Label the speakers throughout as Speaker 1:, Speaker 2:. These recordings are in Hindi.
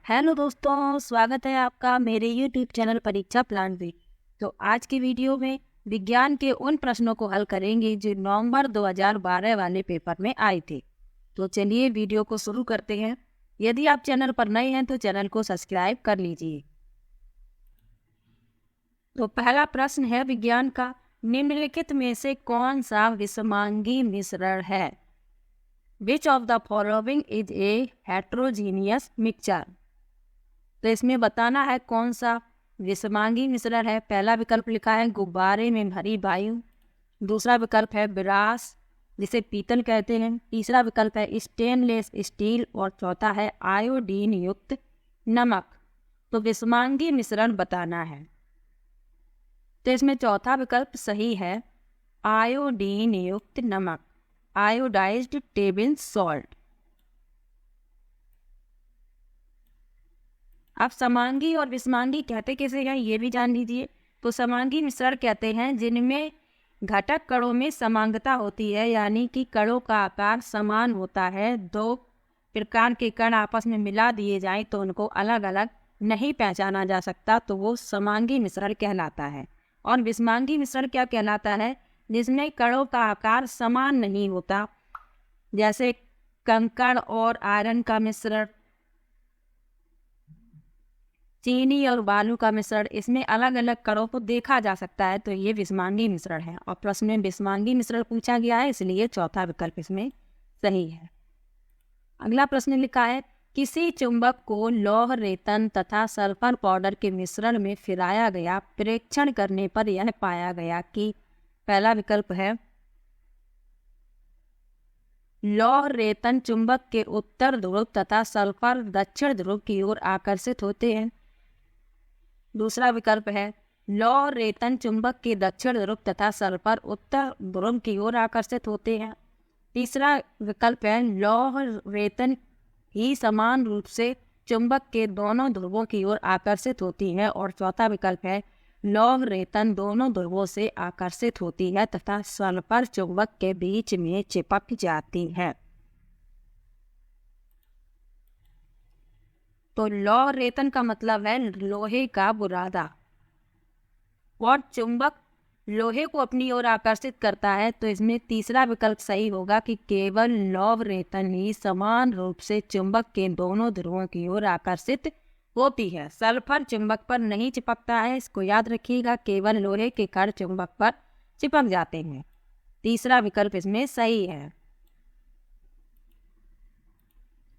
Speaker 1: हेलो दोस्तों, स्वागत है आपका मेरे YouTube चैनल परीक्षा प्लान में। तो आज की वीडियो में विज्ञान के उन प्रश्नों को हल करेंगे जो नवंबर 2012 वाले पेपर में आए थे। तो चलिए वीडियो को शुरू करते हैं। यदि आप चैनल पर नए हैं तो चैनल को सब्सक्राइब कर लीजिए। तो पहला प्रश्न है विज्ञान का, निम्नलिखित में से कौन सा विषमांगी मिश्रण है? Which of the following is a heterogeneous mixture? तो इसमें बताना है कौन सा विषमांगी मिश्रण है। पहला विकल्प लिखा है गुब्बारे में भरी वायु, दूसरा विकल्प है ब्रास जिसे पीतल कहते हैं, तीसरा विकल्प है स्टेनलेस स्टील और चौथा है आयोडीन युक्त नमक। तो विषमांगी मिश्रण बताना है तो इसमें चौथा विकल्प सही है, आयोडीन युक्त नमक, आयोडाइज्ड टेबल सॉल्ट। अब समांगी और विषमांगी कहते किसे हैं ये भी जान लीजिए। तो समांगी मिश्रण कहते हैं जिनमें घटक कणों में समांगता होती है, यानी कि कणों का आकार समान होता है। दो प्रकार के कण आपस में मिला दिए जाएं तो उनको अलग अलग नहीं पहचाना जा सकता, तो वो समांगी मिश्रण कहलाता है। और विषमांगी मिश्रण क्या कहलाता है? जिसमें कणों का आकार समान नहीं होता, जैसे कंकड़ और आयरन का मिश्रण, चीनी और बालू का मिश्रण, इसमें अलग अलग कणों को देखा जा सकता है, तो ये विषमांगी मिश्रण है। और प्रश्न में विषमांगी मिश्रण पूछा गया है, इसलिए चौथा विकल्प इसमें सही है। अगला प्रश्न लिखा है, किसी चुंबक को लौह रेतन तथा सल्फर पाउडर के मिश्रण में फिराया गया, परीक्षण करने पर यह पाया गया कि पहला विकल्प है लौह रेतन चुंबक के उत्तर ध्रुव तथा सल्फर दक्षिण ध्रुव की ओर आकर्षित होते हैं, दूसरा विकल्प है लौह रेतन चुंबक के दक्षिण ध्रुव तथा सल्फर उत्तर ध्रुव की ओर आकर्षित होते हैं, तीसरा विकल्प है लौह रेतन ही समान रूप से चुंबक के दोनों ध्रुवों की ओर आकर्षित होती है, और चौथा विकल्प है लौह रेतन दोनों ध्रुवों से आकर्षित होती है तथा सल्फर चुंबक के बीच में चिपक जाती है। तो लौह रेतन का मतलब है लोहे का बुरादा, और चुंबक लोहे को अपनी ओर आकर्षित करता है, तो इसमें तीसरा विकल्प सही होगा कि केवल लौह रेतन ही समान रूप से चुंबक के दोनों ध्रुवों की ओर आकर्षित होती है। सल्फर चुंबक पर नहीं चिपकता है, इसको याद रखिएगा, केवल लोहे के कण चुंबक पर चिपक जाते हैं। तीसरा विकल्प इसमें सही है,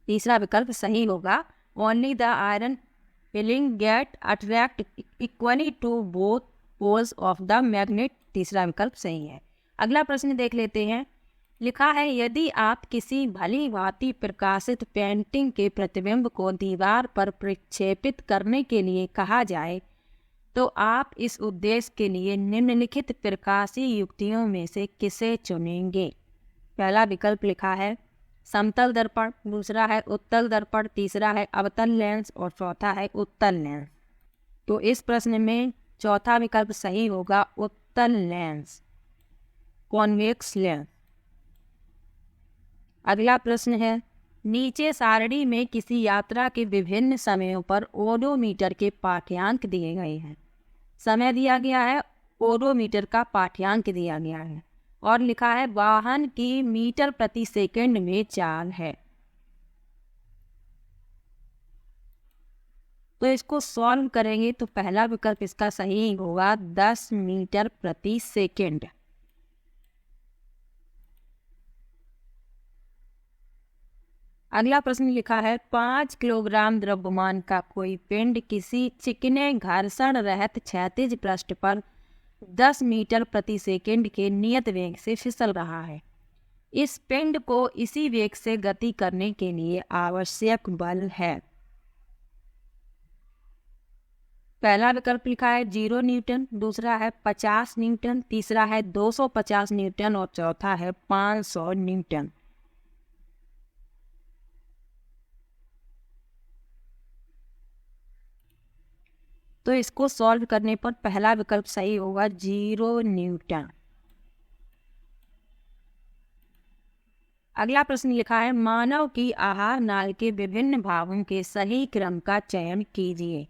Speaker 1: तीसरा विकल्प सही होगा। Only the iron filing get attract equally to both poles of the magnet, तीसरा विकल्प सही है। अगला प्रश्न देख लेते हैं। लिखा है, यदि आप किसी भली भांति प्रकाशित पेंटिंग के प्रतिबिंब को दीवार पर प्रक्षेपित करने के लिए कहा जाए तो आप इस उद्देश्य के लिए निम्नलिखित प्रकाशीय युक्तियों में से किसे चुनेंगे? पहला विकल्प लिखा है समतल दर्पण, दूसरा है उत्तल दर्पण, तीसरा है अवतल लेंस और चौथा है उत्तल लेंस। तो इस प्रश्न में चौथा विकल्प सही होगा, उत्तल लेंस, कॉन्वेक्स लेंस। अगला प्रश्न है, नीचे सारणी में किसी यात्रा के विभिन्न समयों पर ओडोमीटर के पाठ्यांक दिए गए हैं। समय दिया गया है, ओडोमीटर का पाठ्यांक दिया गया है, और लिखा है वाहन की मीटर प्रति सेकंड में चाल है। तो इसको सॉल्व करेंगे तो पहला विकल्प इसका सही होगा, 10 मीटर प्रति सेकंड। अगला प्रश्न लिखा है, 5 किलोग्राम द्रव्यमान का कोई पिंड किसी चिकने घर्षण रहित क्षैतिज पृष्ठ पर 10 मीटर प्रति सेकंड के नियत वेग से फिसल रहा है। इस पिंड को इसी वेग से गति करने के लिए आवश्यक बल है। पहला विकल्प लिखा है 0 न्यूटन, दूसरा है 50 न्यूटन, तीसरा है 250 न्यूटन और चौथा है 500 न्यूटन। तो इसको सॉल्व करने पर पहला विकल्प सही होगा, 0 न्यूटन। अगला प्रश्न लिखा है, मानव की आहार नाल के विभिन्न भागों के सही क्रम का चयन कीजिए।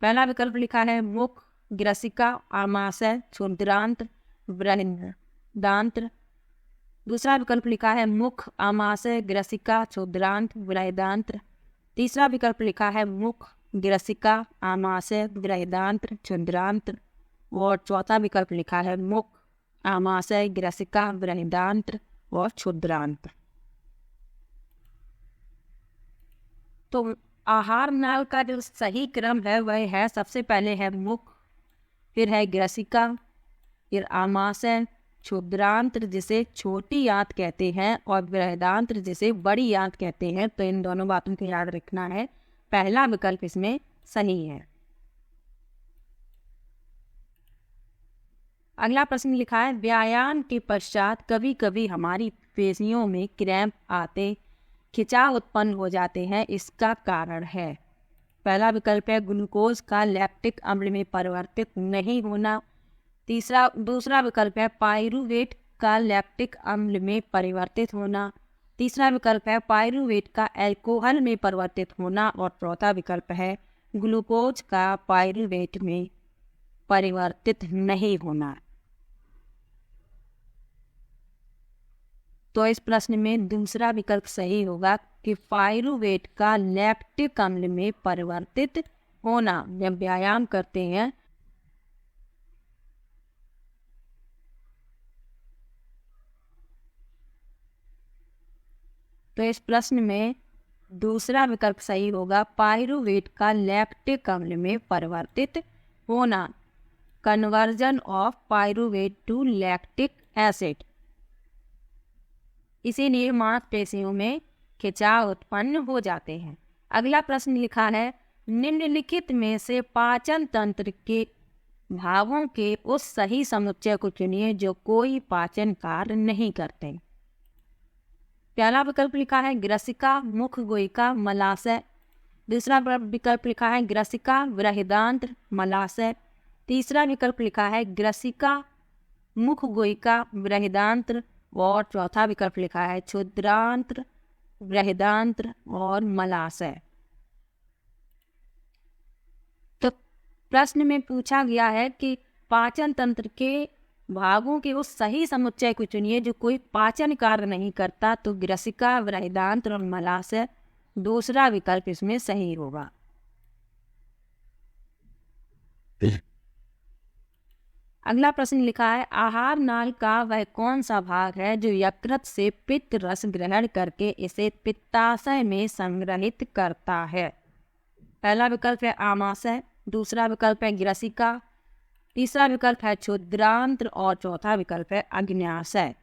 Speaker 1: पहला विकल्प लिखा है मुख, ग्रसिका, आमाशय, क्षुद्रांत्र, बृहदांत्र। दूसरा विकल्प लिखा है मुख, आमाशय, ग्रसिका, क्षुद्रांत्र, बृहदांत्र। तीसरा विकल्प लिखा है मुख, ग्रसिका, आमाशय, बृहदांत्र, क्षुद्रांत्र। और चौथा विकल्प लिखा है मुख, आमाशय, ग्रसिका, बृहदांत्र और क्षुद्रांत्र। तो आहार नाल का जो सही क्रम है वह है, सबसे पहले है मुख, फिर है ग्रसिका, फिर आमाशय, क्षुद्रांत्र जिसे छोटी आंत कहते हैं और बृहदांत्र जिसे बड़ी आंत कहते हैं। तो इन दोनों बातों को याद रखना है, पहला विकल्प इसमें सही है। अगला प्रश्न लिखा है, व्यायाम के पश्चात कभी कभी हमारी पेशियों में क्रैम्प आते, खिंचाव उत्पन्न हो जाते हैं, इसका कारण है। पहला विकल्प है ग्लूकोज का लैक्टिक अम्ल में परिवर्तित नहीं होना। दूसरा विकल्प है पाइरूवेट का लैक्टिक अम्ल में परिवर्तित होना। तीसरा विकल्प है पाइरूवेट का अल्कोहल में परिवर्तित होना। और चौथा विकल्प है ग्लूकोज का पाइरूवेट में परिवर्तित नहीं होना। तो इस प्रश्न में दूसरा विकल्प सही होगा कि पाइरूवेट का लैक्टिक अम्ल में परिवर्तित होना। जब व्यायाम करते हैं तो इस प्रश्न में दूसरा विकल्प सही होगा, पाइरूवेट का लैक्टिक अम्ल में परिवर्तित होना, conversion of pyruvate to lactic acid. इसीलिए मांसपेशियों में खिंचाव उत्पन्न हो जाते हैं। अगला प्रश्न लिखा है, निम्नलिखित में से पाचन तंत्र के भागों के उस सही समुच्चय को चुनिए जो कोई पाचन कार्य नहीं करते। पहला विकल्प लिखा है ग्रसिका, मुख गुहिका, मलाशय। दूसरा विकल्प लिखा है ग्रसिका, बृहदांत्र, मलाशय। तीसरा विकल्प लिखा है ग्रसिका, मुख गुहिका, बृहदांत्र। और चौथा विकल्प लिखा है क्षुद्रांत्र, बृहदांत्र और मलाशय। तो प्रश्न में पूछा गया है कि पाचन तंत्र के भागों के उस सही समुच्चय को चुनिए जो कोई पाचन कार्य नहीं करता। तो ग्रसिका, बृहदांत्र और मलाशय दूसरा विकल्प इसमें सही होगा। अगला प्रश्न लिखा है, आहार नाल का वह कौन सा भाग है जो यकृत से पित्त रस ग्रहण करके इसे पित्ताशय में संग्रहित करता है। पहला विकल्प है आमाशय, दूसरा विकल्प है ग्रसिका, तीसरा विकल्प है क्षुद्रांत्र और चौथा विकल्प है अग्न्याशय।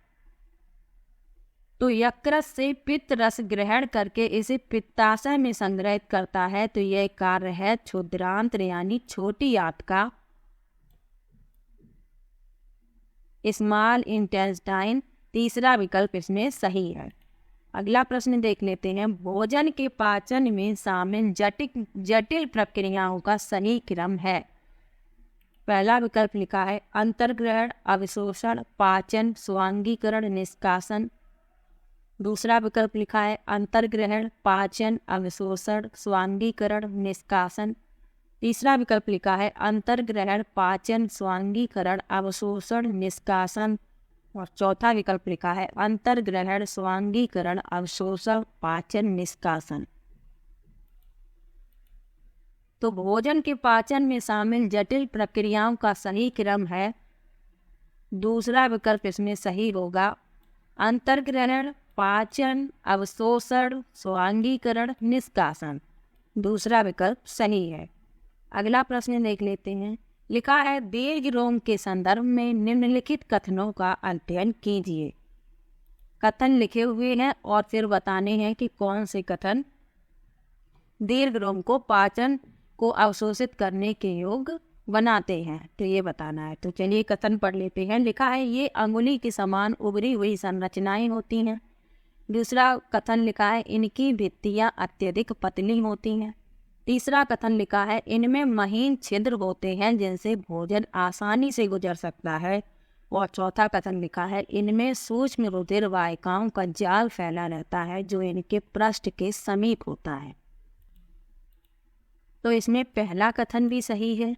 Speaker 1: तो यकृत से पित्त रस ग्रहण करके इसे पित्ताशय में संग्रहित करता है। तो यह कार्य है क्षुद्रांत्र यानी छोटी आंत का, स्मॉल इंटेस्टाइन तीसरा विकल्प इसमें सही है। अगला प्रश्न देख लेते हैं, भोजन के पाचन में शामिल जटिल प्रक्रियाओं का सही क्रम है। पहला विकल्प लिखा है अंतर्ग्रहण, अवशोषण, पाचन, स्वांगीकरण, निष्कासन। दूसरा विकल्प लिखा है अंतर्ग्रहण, पाचन, अवशोषण, स्वांगीकरण, निष्कासन। तीसरा विकल्प लिखा है अंतर्ग्रहण, पाचन, स्वांगीकरण, अवशोषण, निष्कासन। और चौथा विकल्प लिखा है अंतर्ग्रहण, स्वांगीकरण, अवशोषण, पाचन, निष्कासन। तो भोजन के पाचन में शामिल जटिल प्रक्रियाओं का सही क्रम है, दूसरा विकल्प इसमें सही होगा, अंतर्ग्रहण, पाचन, अवशोषण, स्वांगीकरण, निष्कासन दूसरा विकल्प सही है। अगला प्रश्न देख लेते हैं, लिखा है दीर्घ रोम के संदर्भ में निम्नलिखित कथनों का अध्ययन कीजिए। कथन लिखे हुए हैं और फिर बताने हैं कि कौन से कथन दीर्घ रोम को पाचन को अवशोषित करने के योग्य बनाते हैं, तो ये बताना है। तो चलिए कथन पढ़ लेते हैं। लिखा है ये अंगुली के समान उभरी हुई संरचनाएं होती हैं। दूसरा कथन लिखा है इनकी भित्तियां अत्यधिक पतली होती हैं। तीसरा कथन लिखा है इनमें महीन छिद्र होते हैं जिनसे भोजन आसानी से गुजर सकता है। और चौथा कथन लिखा है, इनमें सूक्ष्म रुधिर वाहिकाओं का जाल फैला रहता है जो इनके पृष्ठ के समीप होता है। तो इसमें पहला कथन भी सही है,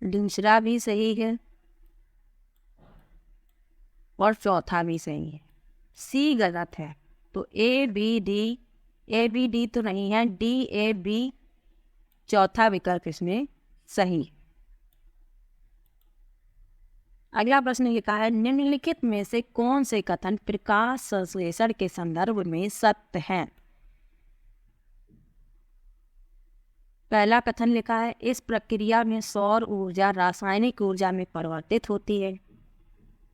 Speaker 1: दूसरा भी सही है और चौथा भी सही है। सी गलत है। तो ए बी डी तो नहीं है, डी ए बी चौथा विकल्प इसमें सही है। अगला प्रश्न लिखा है, निम्नलिखित में से कौन से कथन प्रकाश संश्लेषण के संदर्भ में सत्य हैं? पहला कथन लिखा है, इस प्रक्रिया में सौर ऊर्जा रासायनिक ऊर्जा में परिवर्तित होती है।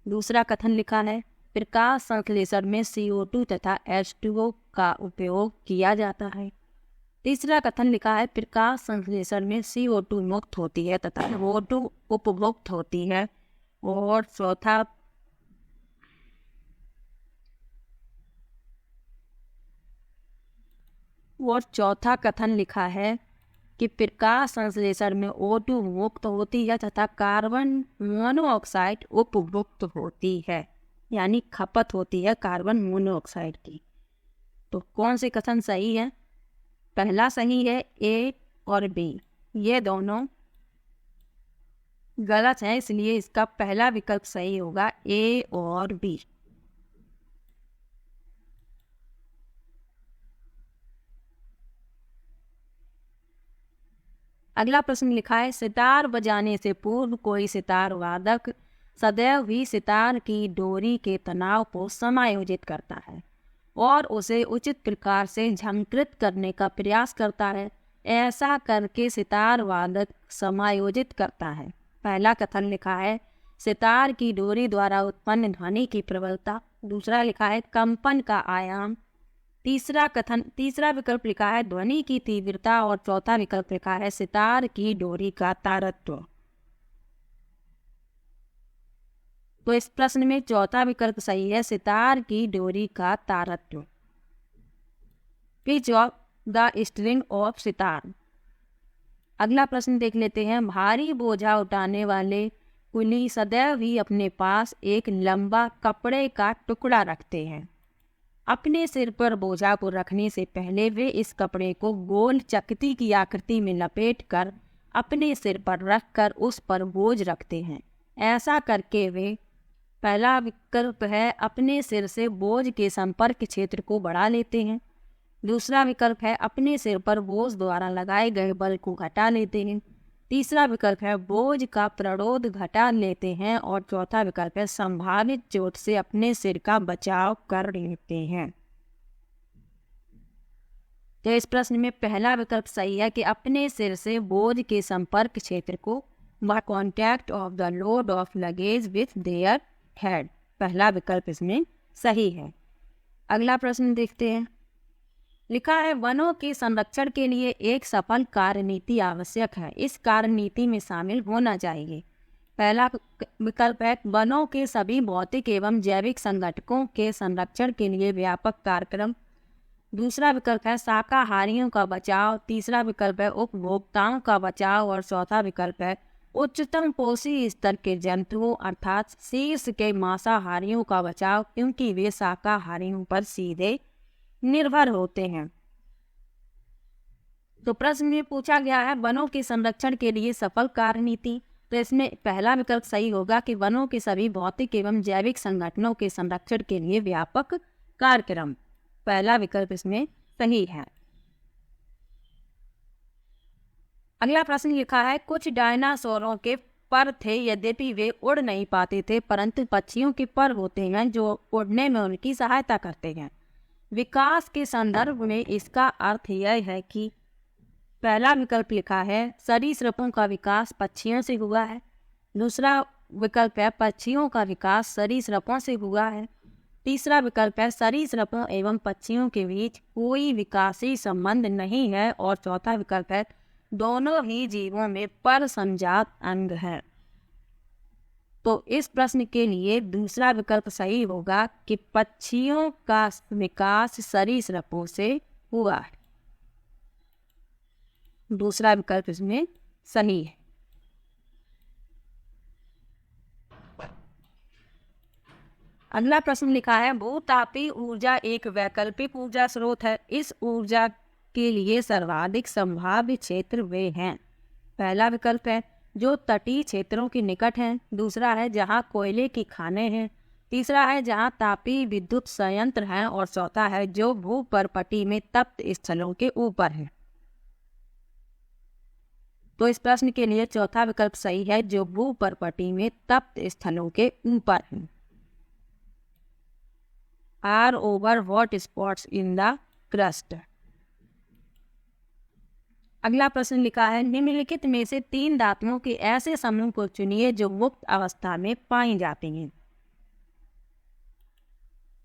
Speaker 1: दूसरा कथन लिखा है, प्रकाश संश्लेषण में CO2 तथा H2O का उपयोग किया जाता है। तीसरा कथन लिखा है, प्रकाश संश्लेषण में CO2 मुक्त होती है तथा O2 उपभुक्त होती है। और चौथा कथन लिखा है कि प्रकाश संश्लेषण में O2 मुक्त होती है तथा कार्बन मोनोऑक्साइड उपभुक्त होती है, यानी खपत होती है कार्बन मोनोऑक्साइड की। तो कौन से कथन सही है? पहला सही है, ए और बी, ये दोनों गलत है, इसलिए इसका पहला विकल्प सही होगा, ए और बी। अगला प्रश्न लिखा है, सितार बजाने से पूर्व कोई सितार वादक सदैव ही सितार की डोरी के तनाव को समायोजित करता है और उसे उचित प्रकार से झंकृत करने का प्रयास करता है। ऐसा करके सितार वादक समायोजित करता है। पहला कथन लिखा है, सितार की डोरी द्वारा उत्पन्न ध्वनि की प्रबलता। दूसरा लिखा है, कंपन का आयाम। तीसरा विकल्प लिखा है, ध्वनि की तीव्रता। और चौथा विकल्प लिखा है, सितार की डोरी का तारत्व। तो इस प्रश्न में चौथा विकल्प सही है, सितार की डोरी का तारत्व। Pitch of the string of sitar. अगला प्रश्न देख लेते हैं, भारी बोझा उठाने वाले कुली सदैव ही अपने पास एक लंबा कपड़े का टुकड़ा रखते हैं। अपने सिर पर बोझा को रखने से पहले वे इस कपड़े को गोल चकती की आकृति में लपेटकर अपने सिर पर रखकर उस पर बोझ रखते हैं। ऐसा करके वे, पहला विकल्प है, अपने सिर से बोझ के संपर्क क्षेत्र को बढ़ा लेते हैं। दूसरा विकल्प है, अपने सिर पर बोझ द्वारा लगाए गए बल को घटा लेते हैं। तीसरा विकल्प है, बोझ का प्रणोद घटा लेते हैं। और चौथा विकल्प है, संभावित चोट से अपने सिर का बचाव कर लेते हैं। तो इस प्रश्न में पहला विकल्प सही है कि अपने सिर से बोझ के संपर्क क्षेत्र को, व contact of the load of luggage with their head. पहला विकल्प इसमें सही है। अगला प्रश्न देखते हैं, लिखा है, वनों के संरक्षण के लिए एक सफल कार्यनीति आवश्यक है। इस कार्यनीति में शामिल होना चाहिए। पहला विकल्प है, वनों के सभी भौतिक एवं जैविक संगठनों के संरक्षण के लिए व्यापक कार्यक्रम। दूसरा विकल्प है, शाकाहारियों का बचाव। तीसरा विकल्प है, उपभोक्ताओं का बचाव। और चौथा विकल्प है, उच्चतम पोषी स्तर के जंतुओं अर्थात शीर्ष के मांसाहारियों का बचाव, क्योंकि वे शाकाहारियों पर सीधे निर्भर होते हैं। तो प्रश्न में पूछा गया है, वनों के संरक्षण के लिए सफल कार्यनीति। तो इसमें पहला विकल्प सही होगा कि वनों के सभी भौतिक एवं जैविक संगठनों के संरक्षण के लिए व्यापक कार्यक्रम। पहला विकल्प इसमें सही है। अगला प्रश्न लिखा है, कुछ डायनासोरों के पर थे, यद्यपि वे उड़ नहीं पाते थे, परंतु पक्षियों के पर होते हैं जो उड़ने में उनकी सहायता करते हैं। विकास के संदर्भ में इसका अर्थ यह है कि पहला विकल्प लिखा है, सरीसृपों का विकास पक्षियों से हुआ है। दूसरा विकल्प है, पक्षियों का विकास सरीसृपों से हुआ है। तीसरा विकल्प है, सरीसृपों एवं पक्षियों के बीच कोई विकासी संबंध नहीं है। और चौथा विकल्प है, दोनों ही जीवों में पर संजात अंग है। तो इस प्रश्न के लिए दूसरा विकल्प सही होगा कि पक्षियों का विकास सरीसृपों से हुआ है। दूसरा विकल्प इसमें सही है। अगला प्रश्न लिखा है, भूतापीय ऊर्जा एक वैकल्पिक ऊर्जा स्रोत है। इस ऊर्जा के लिए सर्वाधिक संभाव्य क्षेत्र वे हैं। पहला विकल्प है जो तटीय क्षेत्रों के निकट हैं, दूसरा है जहां कोयले की खानें हैं, तीसरा है जहां तापीय विद्युत संयंत्र हैं और चौथा है जो भूपर्पटी में तप्त स्थलों के ऊपर है। तो इस प्रश्न के लिए चौथा विकल्प सही है, जो भूपर्पटी में तप्त स्थलों के ऊपर है। Are over what spots in the crust. अगला प्रश्न लिखा है, निम्नलिखित में से 3 धातुओं के ऐसे समूह को चुनिए जो मुक्त अवस्था में पाई जाती हैं।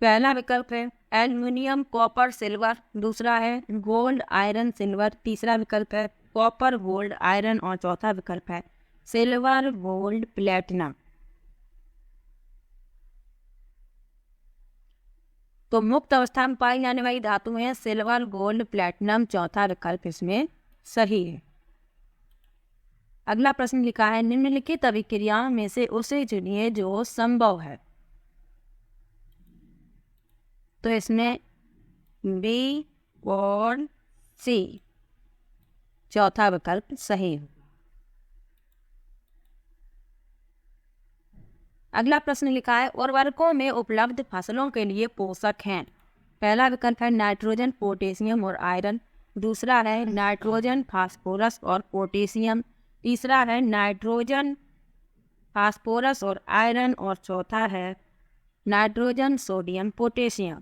Speaker 1: पहला विकल्प है एल्युमिनियम कॉपर सिल्वर, दूसरा है गोल्ड आयरन सिल्वर, तीसरा विकल्प है कॉपर गोल्ड आयरन और चौथा विकल्प है सिल्वर गोल्ड प्लेटिनम। तो मुक्त अवस्था में पाई जाने वाली धातुएं हैं सिल्वर गोल्ड प्लेटिनम, चौथा विकल्प इसमें सही है। अगला प्रश्न लिखा है, निम्नलिखित अभिक्रियाओं में से उसे चुनिए जो संभव है। तो इसमें बी और सी, चौथा विकल्प सही है। अगला प्रश्न लिखा है, उर्वरकों में उपलब्ध फसलों के लिए पोषक हैं। पहला विकल्प है नाइट्रोजन पोटेशियम और आयरन, दूसरा है नाइट्रोजन फास्फोरस और पोटेशियम, तीसरा है नाइट्रोजन फास्फोरस और आयरन और चौथा है नाइट्रोजन सोडियम पोटेशियम।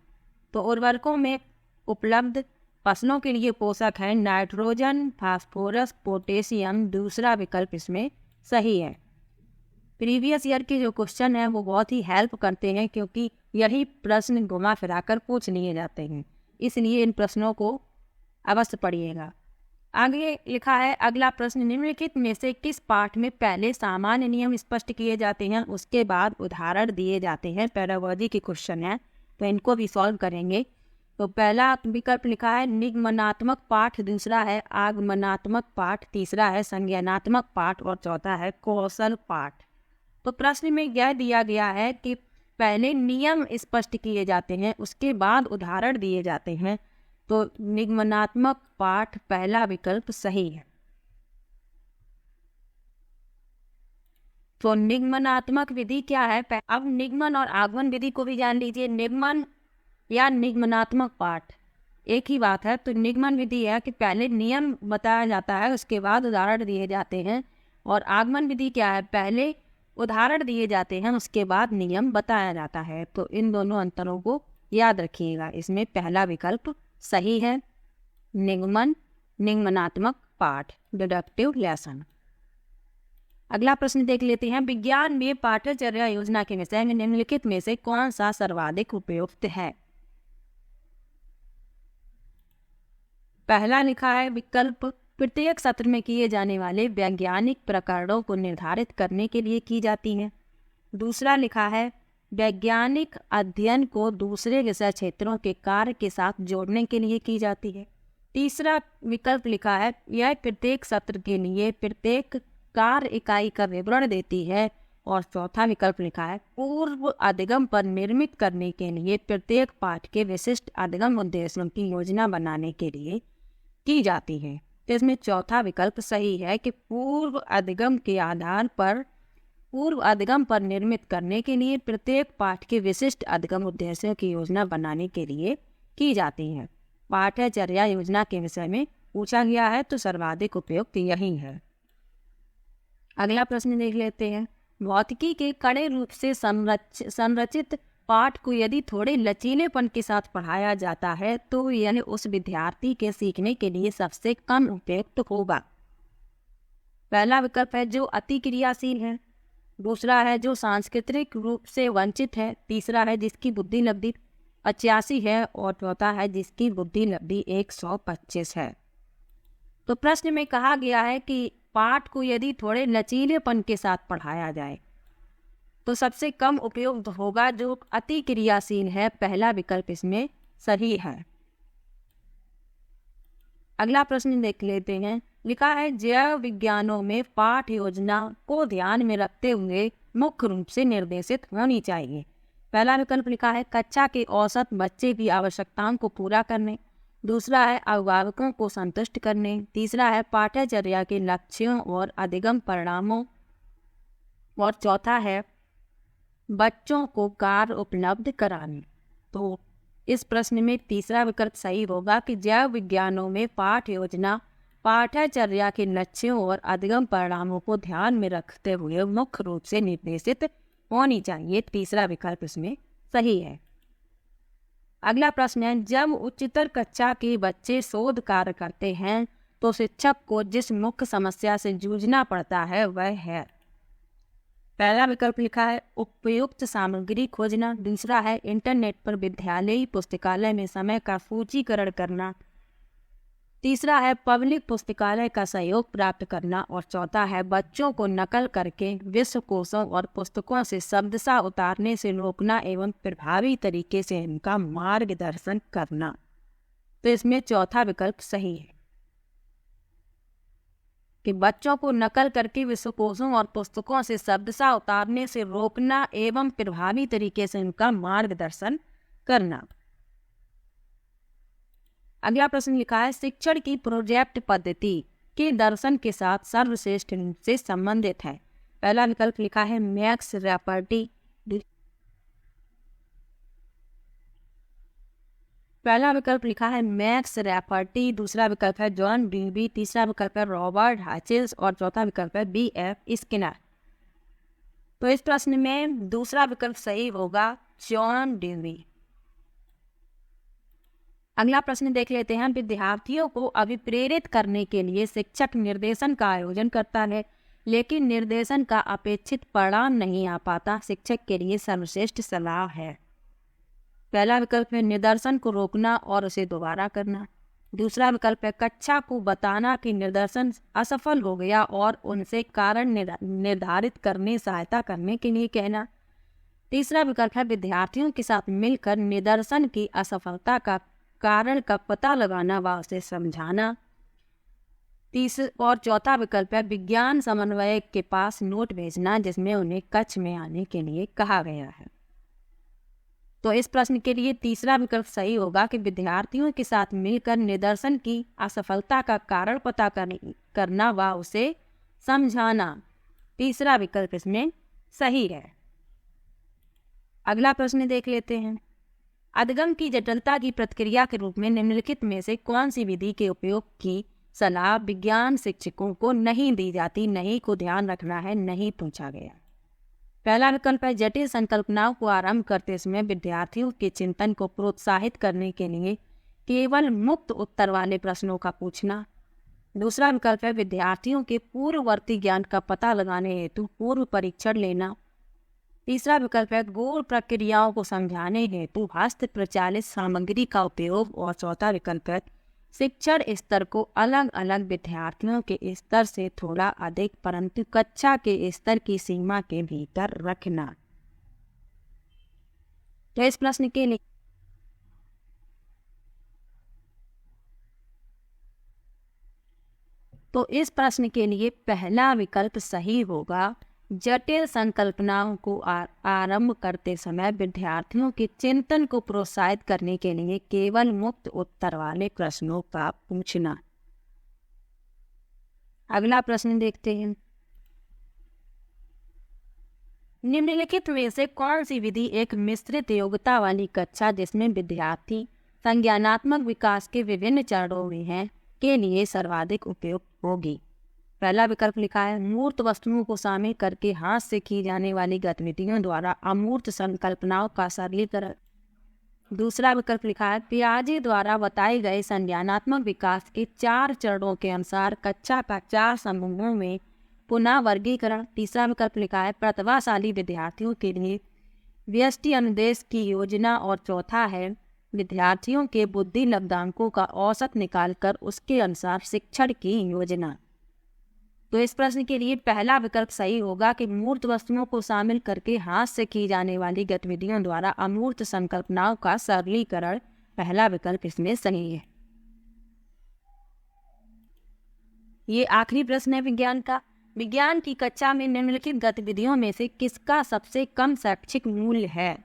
Speaker 1: तो उर्वरकों में उपलब्ध फसलों के लिए पोषक है नाइट्रोजन फास्फोरस पोटेशियम, दूसरा विकल्प इसमें सही है। प्रीवियस ईयर के जो क्वेश्चन हैं वो बहुत ही हेल्प करते हैं, क्योंकि यही प्रश्न घुमा फिराकर पूछ लिए जाते हैं, इसलिए इन प्रश्नों को अवश्य पढ़िएगा। आगे लिखा है, अगला प्रश्न, निम्नलिखित में से किस पाठ में पहले सामान्य नियम स्पष्ट किए जाते हैं, उसके बाद उदाहरण दिए जाते हैं। पेडागोजी के क्वेश्चन है, तो इनको भी सॉल्व करेंगे। तो पहला विकल्प लिखा है निगमनात्मक पाठ, दूसरा है आगमनात्मक पाठ, तीसरा है संज्ञानात्मक पाठ और चौथा है कौशल पाठ। तो प्रश्न में यह दिया गया है कि पहले नियम स्पष्ट किए जाते हैं, उसके बाद उदाहरण दिए जाते हैं। तो निगमनात्मक पाठ पहला विकल्प सही है। तो निगमनात्मक विधि क्या है? अब निगमन और आगमन विधि को भी जान लीजिए। निगमन या निगमनात्मक पाठ एक ही बात है। तो निगमन विधि है कि पहले नियम बताया जाता है, उसके बाद उदाहरण दिए जाते हैं। और आगमन विधि क्या है? पहले उदाहरण दिए जाते हैं, उसके बाद नियम बताया जाता है। तो इन दोनों अंतरों को याद रखिएगा। इसमें पहला विकल्प सही है, निगमन निगमनात्मक पाठ, डिडक्टिव लेसन। अगला प्रश्न देख लेते हैं, विज्ञान में पाठ्यचर्या योजना के विषय में निम्नलिखित में से कौन सा सर्वाधिक उपयुक्त है? पहला लिखा है विकल्प प्रत्येक सत्र में किए जाने वाले वैज्ञानिक प्रकरणों को निर्धारित करने के लिए की जाती है। दूसरा लिखा है वैज्ञानिक अध्ययन को दूसरे विषय क्षेत्रों के कार्य के साथ जोड़ने के लिए की जाती है। तीसरा विकल्प लिखा है यह प्रत्येक सत्र के लिए प्रत्येक कार्य इकाई का विवरण देती है। और चौथा विकल्प लिखा है पूर्व अधिगम पर निर्मित करने के लिए प्रत्येक पाठ के विशिष्ट अधिगम उद्देश्यों की योजना बनाने के लिए की जाती है। तो इसमें चौथा विकल्प सही है कि पूर्व अधिगम के आधार पर पूर्व अधिगम पर निर्मित करने के लिए प्रत्येक पाठ के विशिष्ट अधिगम उद्देश्यों की योजना बनाने के लिए की जाती है। पाठ्यचर्या योजना के विषय में पूछा गया है, तो सर्वाधिक उपयुक्त यही है। अगला प्रश्न देख लेते हैं, भौतिकी के कड़े रूप से संरचित पाठ को यदि थोड़े लचीलेपन के साथ पढ़ाया जाता है तो यह उस विद्यार्थी के सीखने के लिए सबसे कम उपयुक्त होगा। पहला विकल्प है जो अति क्रियाशील है, दूसरा है जो सांस्कृतिक रूप से वंचित है, तीसरा है जिसकी बुद्धि लब्धि 85 है और चौथा है जिसकी बुद्धि लब्धि 125 है। तो प्रश्न में कहा गया है कि पाठ को यदि थोड़े लचीलेपन के साथ पढ़ाया जाए तो सबसे कम उपयुक्त होगा जो अति क्रियाशील है। पहला विकल्प इसमें सही है। अगला प्रश्न देख लेते हैं, लिखा है जैव विज्ञानों में पाठ योजना को ध्यान में रखते हुए मुख्य रूप से निर्देशित होनी चाहिए। पहला विकल्प लिखा है कक्षा के औसत बच्चे की आवश्यकताओं को पूरा करने, दूसरा है अभिभावकों को संतुष्ट करने, तीसरा है पाठ्यचर्या के लक्ष्यों और अधिगम परिणामों, और चौथा है बच्चों को कार्य उपलब्ध कराने। तो इस प्रश्न में तीसरा विकल्प सही होगा कि जैव विज्ञानों में पाठ योजना पाठ्यचर्या के लक्ष्यों और अधिगम परिणामों को ध्यान में रखते हुए मुख्य रूप से निर्देशित होनी चाहिए। तीसरा विकल्प इसमें सही है। अगला प्रश्न है जब उच्चतर कक्षा के बच्चे शोध कार्य करते हैं तो शिक्षक को जिस मुख्य समस्या से जूझना पड़ता है वह है। पहला विकल्प लिखा है उपयुक्त सामग्री खोजना, दूसरा है इंटरनेट पर विद्यालयी पुस्तकालय में समय का सूचीकरण करना, तीसरा है पब्लिक पुस्तकालय का सहयोग प्राप्त करना, और चौथा है बच्चों को नकल करके विश्वकोशों और पुस्तकों से शब्दशः उतारने से रोकना एवं प्रभावी तरीके से इनका मार्गदर्शन करना। तो इसमें चौथा विकल्प सही है कि बच्चों को नकल करके विश्वकोशों और पुस्तकों से शब्दशः उतारने से रोकना एवं प्रभावी तरीके से इनका मार्गदर्शन करना। अगला प्रश्न लिखा है शिक्षण की प्रोजेक्ट पद्धति के दर्शन के साथ सर्वश्रेष्ठ से संबंधित है। पहला विकल्प लिखा है मैक्स रैपर्टी, दूसरा विकल्प है जॉन ड्यूबी, तीसरा विकल्प है रॉबर्ट हाचिल्स, और चौथा विकल्प है B.F. स्किनर। तो इस प्रश्न में दूसरा विकल्प सही होगा जॉन ड्यूबी। अगला प्रश्न देख लेते हैं विद्यार्थियों को अभिप्रेरित करने के लिए शिक्षक निर्देशन का आयोजन करता है लेकिन निर्देशन का अपेक्षित परिणाम नहीं आ पाता, शिक्षक के लिए सर्वश्रेष्ठ सलाह है। पहला विकल्प है निदर्शन को रोकना और उसे दोबारा करना, दूसरा विकल्प है कक्षा को बताना कि निर्देशन असफल हो गया और उनसे कारण निर्धारित करने सहायता करने के लिए कहना, तीसरा विकल्प है विद्यार्थियों के साथ मिलकर निदर्शन की असफलता का कारण का पता लगाना व उसे समझाना, और चौथा विकल्प है विज्ञान समन्वयक के पास नोट भेजना जिसमें उन्हें कक्ष में आने के लिए कहा गया है। तो इस प्रश्न के लिए तीसरा विकल्प सही होगा कि विद्यार्थियों के साथ मिलकर निदर्शन की असफलता का कारण पता करना व उसे समझाना, तीसरा विकल्प इसमें सही है। अगला प्रश्न देख लेते हैं अधिगम की जटिलता की प्रतिक्रिया के रूप में निम्नलिखित में से कौन सी विधि के उपयोग की सलाह विज्ञान शिक्षकों को नहीं दी जाती, नहीं को ध्यान रखना है, नहीं पूछा गया। पहला विकल्प है जटिल संकल्पनाओं को आरंभ करते समय विद्यार्थियों के चिंतन को प्रोत्साहित करने के लिए केवल मुक्त उत्तर वाले प्रश्नों का पूछना, दूसरा विकल्प है विद्यार्थियों के पूर्ववर्ती ज्ञान का पता लगाने हेतु पूर्व परीक्षण लेना, तीसरा विकल्प है गूढ़ प्रक्रियाओं को समझाने हेतु हस्त प्रचालित सामग्री का उपयोग, और चौथा विकल्प है शिक्षण स्तर को अलग अलग विद्यार्थियों के स्तर से थोड़ा अधिक परंतु कक्षा के स्तर की सीमा के भीतर रखना। तो इस प्रश्न के लिए पहला विकल्प सही होगा जटिल संकल्पनाओं को आरंभ करते समय विद्यार्थियों के चिंतन को प्रोत्साहित करने के लिए केवल मुक्त उत्तर वाले प्रश्नों का पूछना। अगला प्रश्न देखते हैं निम्नलिखित में से कौन सी विधि एक मिश्रित योग्यता वाली कक्षा जिसमें विद्यार्थी संज्ञानात्मक विकास के विभिन्न चरणों में हैं के लिए सर्वाधिक उपयुक्त होगी। पहला विकल्प लिखा है मूर्त वस्तुओं को शामिल करके हाथ से की जाने वाली गतिविधियों द्वारा अमूर्त संकल्पनाओं का सरलीकरण, दूसरा विकल्प लिखा है पियाजे द्वारा बताए गए संज्ञानात्मक विकास के 4 चरणों के अनुसार कक्षा का 4 समूहों में पुनः वर्गीकरण, तीसरा विकल्प लिखा है प्रतिभाशाली विद्यार्थियों के लिए व्यष्टि अनुदेश की योजना, और चौथा है विद्यार्थियों के बुद्धि लब्धांकों का औसत निकालकर उसके अनुसार शिक्षण की योजना। तो इस प्रश्न के लिए पहला विकल्प सही होगा कि मूर्त वस्तुओं को शामिल करके हाथ से की जाने वाली गतिविधियों द्वारा अमूर्त संकल्पनाओं का सरलीकरण, पहला विकल्प इसमें सही है। ये आखिरी प्रश्न है विज्ञान का। विज्ञान की कक्षा में निम्नलिखित गतिविधियों में से किसका सबसे कम शैक्षिक मूल्य है?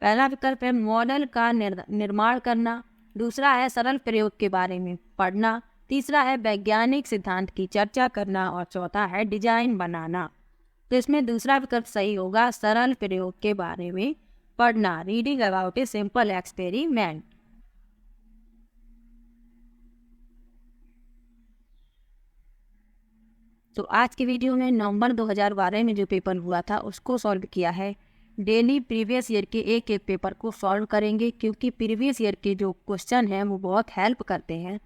Speaker 1: पहला विकल्प है मॉडल का निर्माण करना, दूसरा है सरल प्रयोग के बारे में पढ़ना, तीसरा है वैज्ञानिक सिद्धांत की चर्चा करना और चौथा है डिजाइन बनाना। तो इसमें दूसरा विकल्प सही होगा, सरल प्रयोग के बारे में पढ़ना, reading about a simple experiment. तो आज की वीडियो में नवंबर 2012 में जो पेपर हुआ था उसको सॉल्व किया है। डेली प्रीवियस ईयर के एक एक पेपर को सॉल्व करेंगे, क्योंकि प्रीवियस ईयर के जो क्वेश्चन हैं वो बहुत हेल्प करते हैं।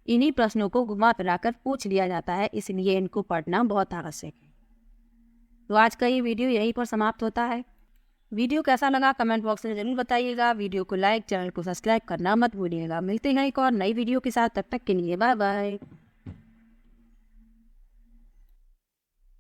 Speaker 1: इन्हीं प्रश्नों को घुमा फिरा कर पूछ लिया जाता है, इसलिए इनको पढ़ना बहुत आवश्यक है। तो आज का ये वीडियो यहीं पर समाप्त होता है। वीडियो कैसा लगा कमेंट बॉक्स में जरूर बताइएगा। वीडियो को लाइक, चैनल को सब्सक्राइब करना मत भूलिएगा। मिलते हैं एक और नई वीडियो के साथ, तब तक के लिए बाय बाय।